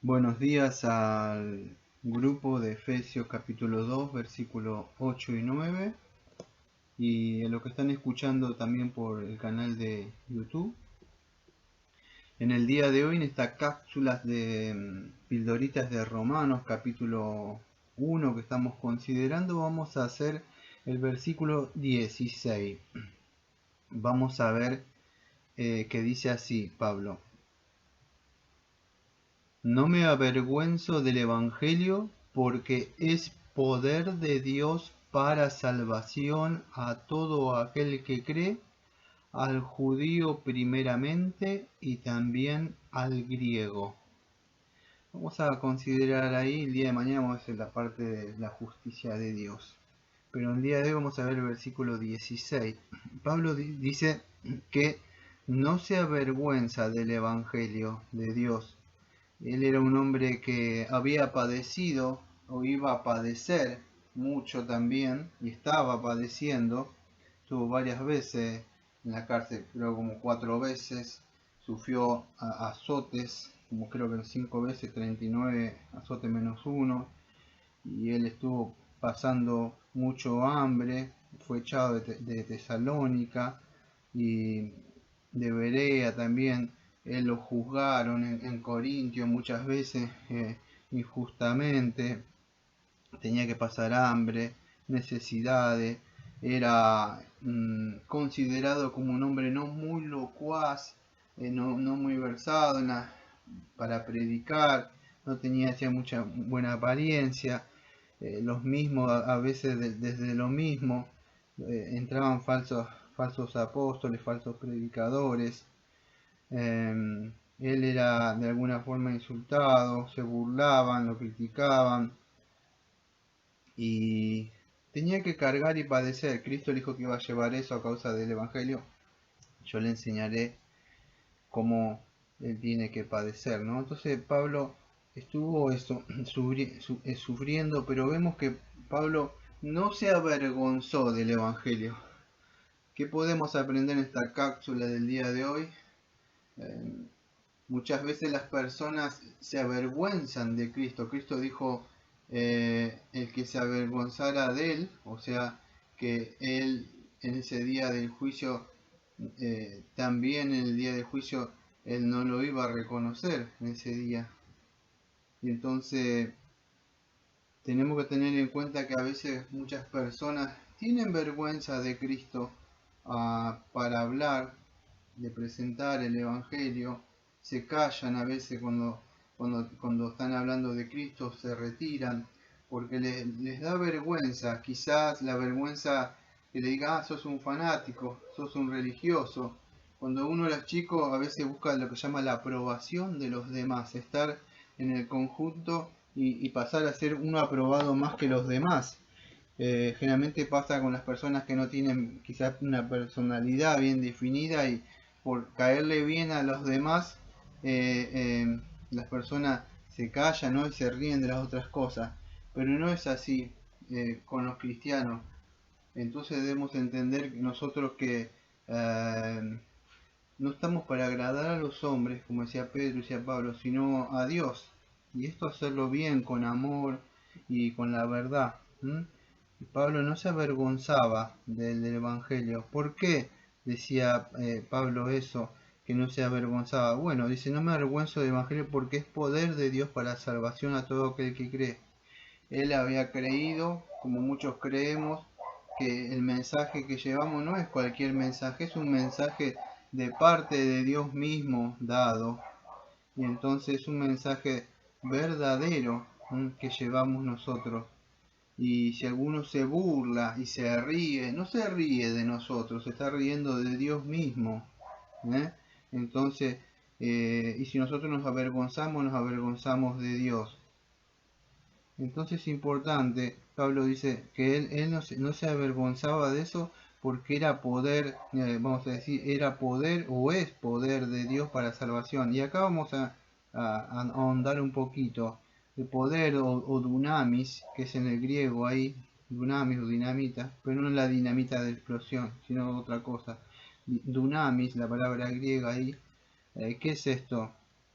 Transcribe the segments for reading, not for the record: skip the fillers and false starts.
Buenos días al grupo de Efesios capítulo 2, versículos 8 y 9, y a lo que están escuchando también por el canal de YouTube. En el día de hoy, en estas cápsulas de pildoritas de Romanos capítulo 1 que estamos considerando, vamos a hacer el versículo 16. Vamos a ver que dice así Pablo: No me avergüenzo del Evangelio, porque es poder de Dios para salvación a todo aquel que cree, al judío primeramente y también al griego. Vamos a considerar ahí, el día de mañana vamos a hacer la parte de la justicia de Dios. Pero el día de hoy vamos a ver el versículo 16. Pablo dice que no se avergüenza del Evangelio de Dios. Él era un hombre que había padecido o iba a padecer mucho también, y estaba padeciendo. Estuvo varias veces en la cárcel, creo como 4 veces. Sufrió azotes, como creo que 5 veces, 39 azotes menos uno. Y él estuvo pasando mucho hambre. Fue echado de Tesalónica y de Berea también. Él lo juzgaron en Corintio muchas veces injustamente. Tenía que pasar hambre, necesidades. Era considerado como un hombre no muy locuaz, no muy versado para predicar. No tenía mucha buena apariencia. Los mismos, a veces desde lo mismo, entraban falsos apóstoles, falsos predicadores. Él era de alguna forma insultado, se burlaban, lo criticaban y tenía que cargar y padecer. Cristo dijo que iba a llevar eso a causa del Evangelio. Yo le enseñaré cómo él tiene que padecer, ¿no? Entonces Pablo estuvo eso, sufriendo, pero vemos que Pablo no se avergonzó del Evangelio. ¿Qué podemos aprender en esta cápsula del día de hoy? Eh, Muchas veces las personas se avergüenzan de Cristo. Cristo dijo, el que se avergonzara de él, o sea, que él en ese día del juicio, también en el día del juicio, él no lo iba a reconocer en ese día. Y entonces tenemos que tener en cuenta que a veces muchas personas tienen vergüenza de Cristo, para hablar, de presentar el Evangelio. Se callan a veces cuando están hablando de Cristo, se retiran porque les da vergüenza, quizás la vergüenza que le diga, sos un fanático, sos un religioso. Cuando uno es chico a veces busca lo que llama la aprobación de los demás, estar en el conjunto y pasar a ser uno aprobado más que los demás. Generalmente pasa con las personas que no tienen quizás una personalidad bien definida, y por caerle bien a los demás, las personas se callan, ¿no? Y se ríen de las otras cosas. Pero no es así con los cristianos. Entonces debemos entender nosotros que no estamos para agradar a los hombres, como decía Pedro y decía Pablo, sino a Dios. Y esto hacerlo bien, con amor y con la verdad. Y Pablo no se avergonzaba del Evangelio. ¿Por qué decía Pablo eso? Que no se avergonzaba. Bueno, dice, no me avergüenzo del Evangelio porque es poder de Dios para salvación a todo aquel que cree. Él había creído, como muchos creemos, que el mensaje que llevamos no es cualquier mensaje, es un mensaje de parte de Dios mismo dado. Y entonces es un mensaje verdadero que llevamos nosotros. Y si alguno se burla y se ríe, no se ríe de nosotros, se está riendo de Dios mismo. ¿eh? Entonces, y si nosotros nos avergonzamos de Dios. Entonces es importante, Pablo dice que él no se avergonzaba de eso porque era poder, vamos a decir, era poder o es poder de Dios para salvación. Y acá vamos a ahondar un poquito. El poder o dunamis, que es en el griego ahí, dunamis o dinamita, pero no la dinamita de explosión, sino otra cosa. Dunamis, la palabra griega ahí, ¿qué es esto?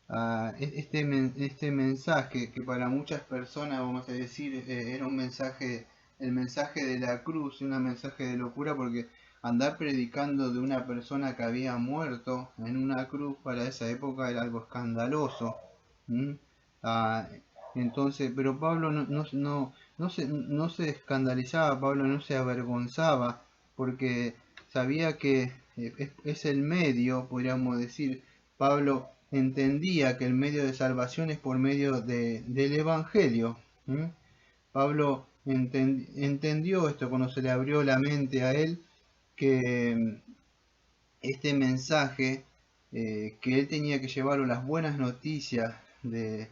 este mensaje que para muchas personas, vamos a decir, era un mensaje, el mensaje de la cruz, un mensaje de locura, porque andar predicando de una persona que había muerto en una cruz para esa época era algo escandaloso. ¿Mm? Ah, entonces, pero Pablo no se escandalizaba, Pablo no se avergonzaba, porque sabía que es el medio, podríamos decir. Pablo entendía que el medio de salvación es por medio del Evangelio. ¿Mm? Pablo entendió esto cuando se le abrió la mente a él, que este mensaje, que él tenía que llevar las buenas noticias de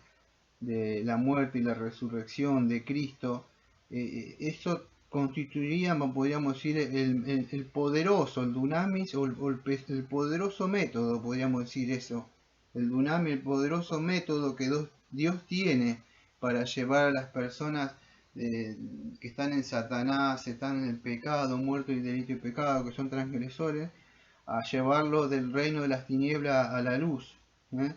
la muerte y la resurrección de Cristo, eso constituiría, podríamos decir, el poderoso, el dunamis, el poderoso método, podríamos decir eso, el dunamis, el poderoso método que Dios tiene para llevar a las personas que están en Satanás, están en el pecado, muertos y delito y pecado, que son transgresores, a llevarlo del reino de las tinieblas a la luz. ¿Eh?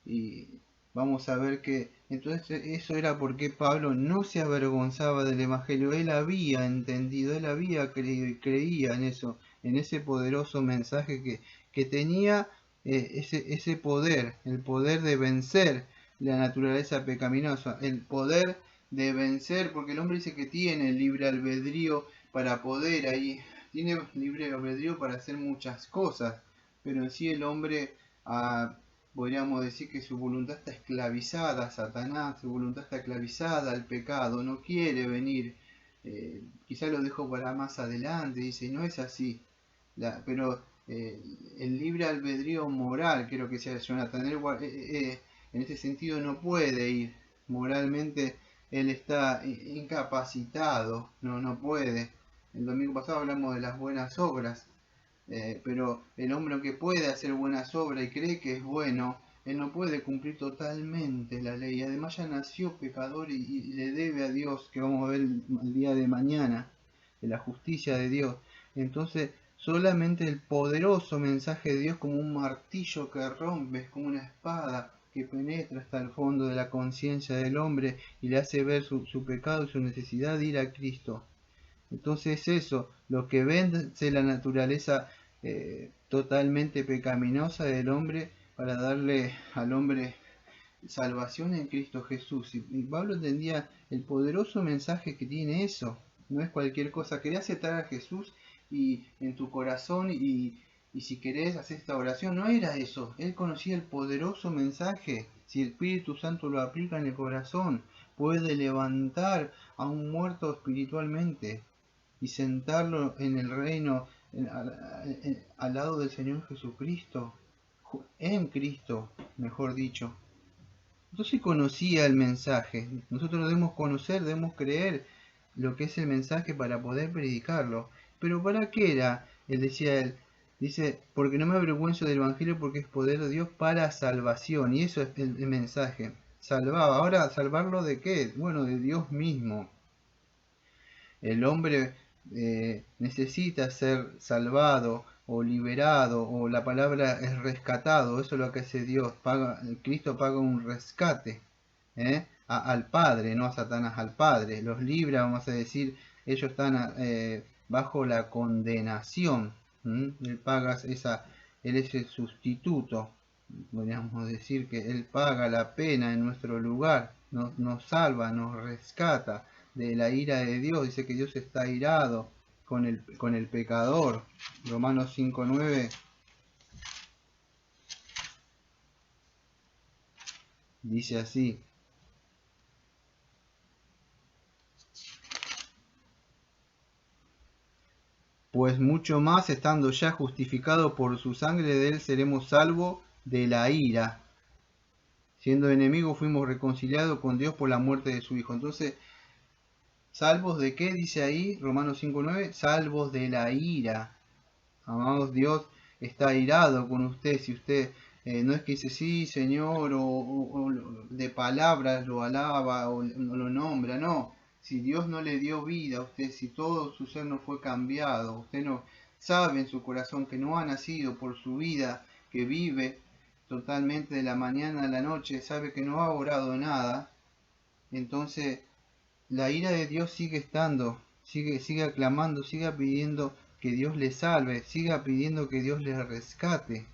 Y vamos a ver que entonces eso era porque Pablo no se avergonzaba del Evangelio, él había entendido, él había creído y creía en eso, en ese poderoso mensaje que tenía ese poder, el poder de vencer la naturaleza pecaminosa, el poder de vencer, porque el hombre dice que tiene libre albedrío para poder ahí, tiene libre albedrío para hacer muchas cosas, pero en sí el hombre podríamos decir que su voluntad está esclavizada a Satanás, su voluntad está esclavizada al pecado, no quiere venir, quizá lo dejo para más adelante, dice, no es así, pero el libre albedrío moral, creo que sea Jonathan Edwards, en ese sentido no puede ir, moralmente él está incapacitado, no puede. El domingo pasado hablamos de las buenas obras, pero el hombre que puede hacer buenas obras y cree que es bueno, él no puede cumplir totalmente la ley. Además ya nació pecador y le debe a Dios, que vamos a ver el día de mañana, de la justicia de Dios. Entonces solamente el poderoso mensaje de Dios, como un martillo que rompe, como una espada que penetra hasta el fondo de la conciencia del hombre y le hace ver su pecado y su necesidad de ir a Cristo. Entonces eso, lo que vence la naturaleza totalmente pecaminosa del hombre para darle al hombre salvación en Cristo Jesús. Y Pablo entendía el poderoso mensaje que tiene eso. No es cualquier cosa. Querés aceptar a Jesús y en tu corazón y si querés hacer esta oración, no era eso. Él conocía el poderoso mensaje. Si el Espíritu Santo lo aplica en el corazón, puede levantar a un muerto espiritualmente y sentarlo en el reino al lado del Señor Jesucristo, en Cristo, mejor dicho. Entonces conocía el mensaje. Nosotros debemos conocer, debemos creer lo que es el mensaje para poder predicarlo. Pero ¿para qué era? Él decía él, dice, porque no me avergüenzo del Evangelio porque es poder de Dios para salvación. Y eso es el mensaje. Salvaba. Ahora, ¿salvarlo de qué? Bueno, de Dios mismo. El hombre necesita ser salvado o liberado, o la palabra es rescatado, eso es lo que hace Dios, Cristo paga un rescate al Padre, no a Satanás, al Padre, los libra, vamos a decir, ellos están bajo la condenación, él paga él es el sustituto, podríamos decir que él paga la pena en nuestro lugar, nos salva, nos rescata de la ira de Dios, dice que Dios está airado con el pecador. Romanos 5:9 dice así. Pues mucho más, estando ya justificado por su sangre, de él seremos salvos de la ira. Siendo enemigos fuimos reconciliados con Dios por la muerte de su Hijo. Entonces, ¿salvos de qué? Dice ahí, Romanos 5:9, salvos de la ira. Amados, Dios está airado con usted. Si usted no es que dice sí, Señor, o de palabras lo alaba o no lo nombra, no. Si Dios no le dio vida a usted, si todo su ser no fue cambiado, usted no sabe en su corazón que no ha nacido por su vida que vive, totalmente de la mañana a la noche, sabe que no ha orado nada, entonces la ira de Dios sigue estando, sigue aclamando, sigue pidiendo que Dios le salve, siga pidiendo que Dios le rescate.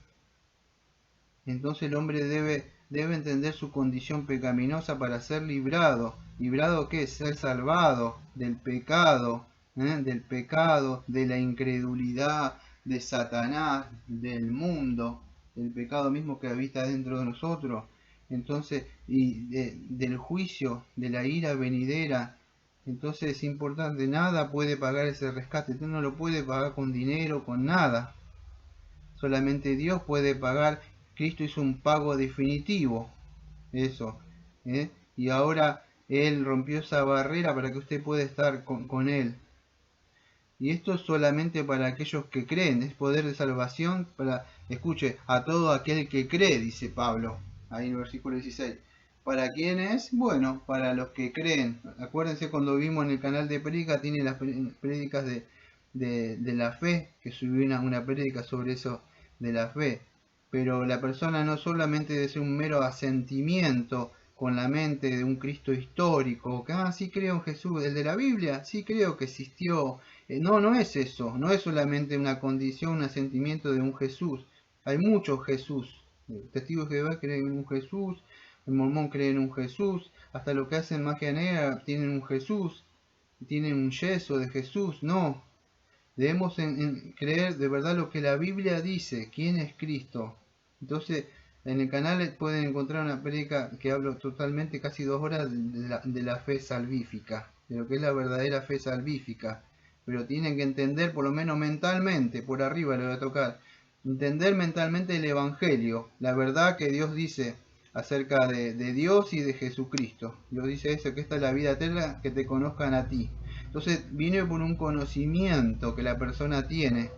Entonces el hombre debe entender su condición pecaminosa para ser librado. ¿Librado qué? Ser salvado del pecado, de la incredulidad, de Satanás, del mundo, del pecado mismo que habita dentro de nosotros. Entonces, del juicio, de la ira venidera. Entonces es importante, nada puede pagar ese rescate. Usted no lo puede pagar con dinero, con nada. Solamente Dios puede pagar. Cristo hizo un pago definitivo. Eso. Y ahora Él rompió esa barrera para que usted pueda estar con Él. Y esto es solamente para aquellos que creen. Es poder de salvación para, escuche, a todo aquel que cree, dice Pablo. Ahí en el versículo 16. ¿Para quiénes? Bueno, para los que creen. Acuérdense cuando vimos en el canal de Prédica, tiene las prédicas de la fe, que subió una prédica sobre eso de la fe. Pero la persona no solamente debe ser un mero asentimiento con la mente de un Cristo histórico, que sí creo en Jesús, el de la Biblia, sí creo que existió. No es eso, no es solamente una condición, un asentimiento de un Jesús. Hay muchos Jesús. Testigos de Jehová creen en un Jesús, el mormón cree en un Jesús, hasta los que hacen magia negra tienen un Jesús, tienen un yeso de Jesús. No, debemos creer de verdad lo que la Biblia dice, quién es Cristo. Entonces, en el canal pueden encontrar una prédica que hablo totalmente, casi 2 horas, de la fe salvífica, de lo que es la verdadera fe salvífica. Pero tienen que entender, por lo menos mentalmente, por arriba le voy a tocar, entender mentalmente el Evangelio, la verdad que Dios dice acerca de Dios y de Jesucristo. Dios dice eso, que esta es la vida eterna, que te conozcan a ti. Entonces viene por un conocimiento que la persona tiene.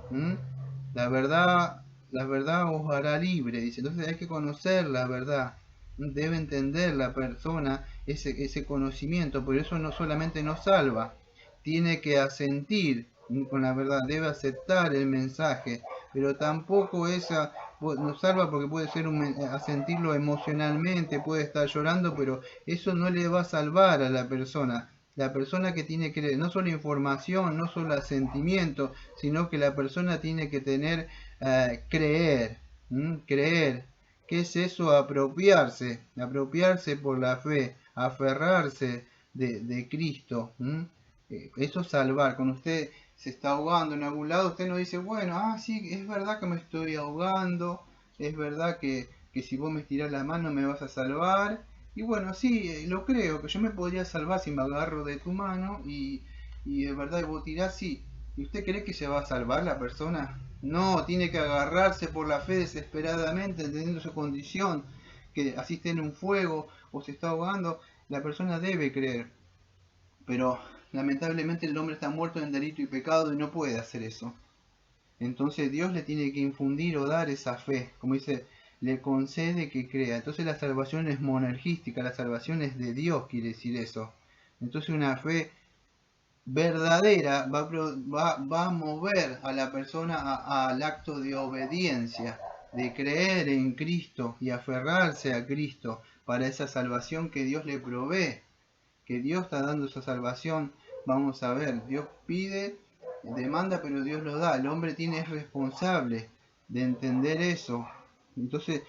La verdad os hará libre, dice. Entonces hay que conocer la verdad. Debe entender la persona ese conocimiento, pero eso no solamente nos salva, tiene que asentir con la verdad, debe aceptar el mensaje, pero tampoco esa nos salva porque puede ser asentirlo emocionalmente, puede estar llorando, pero eso no le va a salvar a la persona. La persona que tiene que no solo información, no solo sentimiento, sino que la persona tiene que tener creer. Creer. ¿Qué es eso? Apropiarse por la fe, aferrarse de Cristo. Eso es salvar. Cuando usted se está ahogando en algún lado, usted no dice, bueno, sí, es verdad que me estoy ahogando, es verdad que si vos me estirás la mano me vas a salvar. Y bueno, sí, lo creo, que yo me podría salvar si me agarro de tu mano y de verdad y vos tirás, sí. ¿Y usted cree que se va a salvar la persona? No, tiene que agarrarse por la fe desesperadamente, entendiendo su condición, que así esté en un fuego o se está ahogando, la persona debe creer. Pero lamentablemente el hombre está muerto en delito y pecado y no puede hacer eso. Entonces Dios le tiene que infundir o dar esa fe, como dice, le concede que crea. Entonces la salvación es monergística, la salvación es de Dios, quiere decir eso. Entonces una fe verdadera va a mover a la persona al acto de obediencia, de creer en Cristo y aferrarse a Cristo para esa salvación que Dios le provee, que Dios está dando esa salvación. Vamos a ver, Dios pide, demanda, pero Dios lo da. El hombre es responsable de entender eso. Entonces,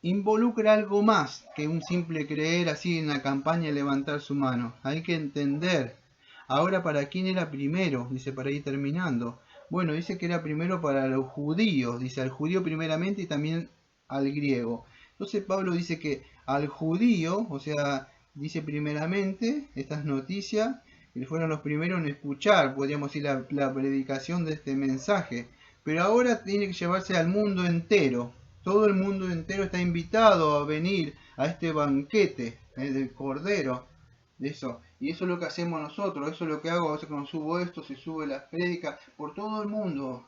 involucra algo más que un simple creer así en la campaña y levantar su mano. Hay que entender. Ahora, ¿para quién era primero? Dice, para ir terminando. Bueno, dice que era primero para los judíos. Dice, al judío primeramente y también al griego. Entonces Pablo dice que al judío, o sea, dice primeramente estas noticias, que fueron los primeros en escuchar, podríamos decir, la predicación de este mensaje. Pero ahora tiene que llevarse al mundo entero. Todo el mundo entero está invitado a venir a este banquete del Cordero. De eso. Y eso es lo que hacemos nosotros, eso es lo que hago a veces cuando subo esto, se sube las prédicas, por todo el mundo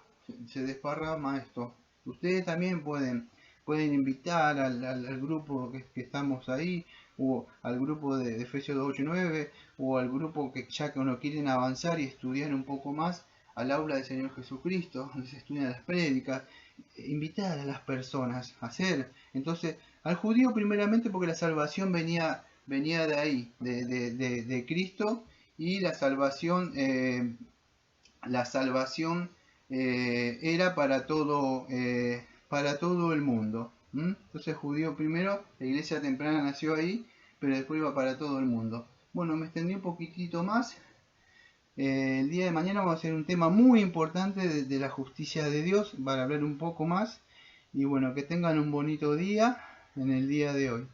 se desparrama esto. Ustedes también pueden invitar al grupo que estamos ahí, o al grupo de Efesios 2, 8 y 9, o al grupo que ya que uno quieren avanzar y estudiar un poco más, al aula del Señor Jesucristo, donde se estudian las prédicas, invitar a las personas a hacer. Entonces, al judío primeramente porque la salvación venía de ahí, de Cristo, y la salvación era para todo el mundo. Entonces, judío primero, la iglesia temprana nació ahí, pero después iba para todo el mundo. Bueno, me extendí un poquitito más. El día de mañana vamos a hacer un tema muy importante de la justicia de Dios, para hablar un poco más. Y bueno, que tengan un bonito día en el día de hoy.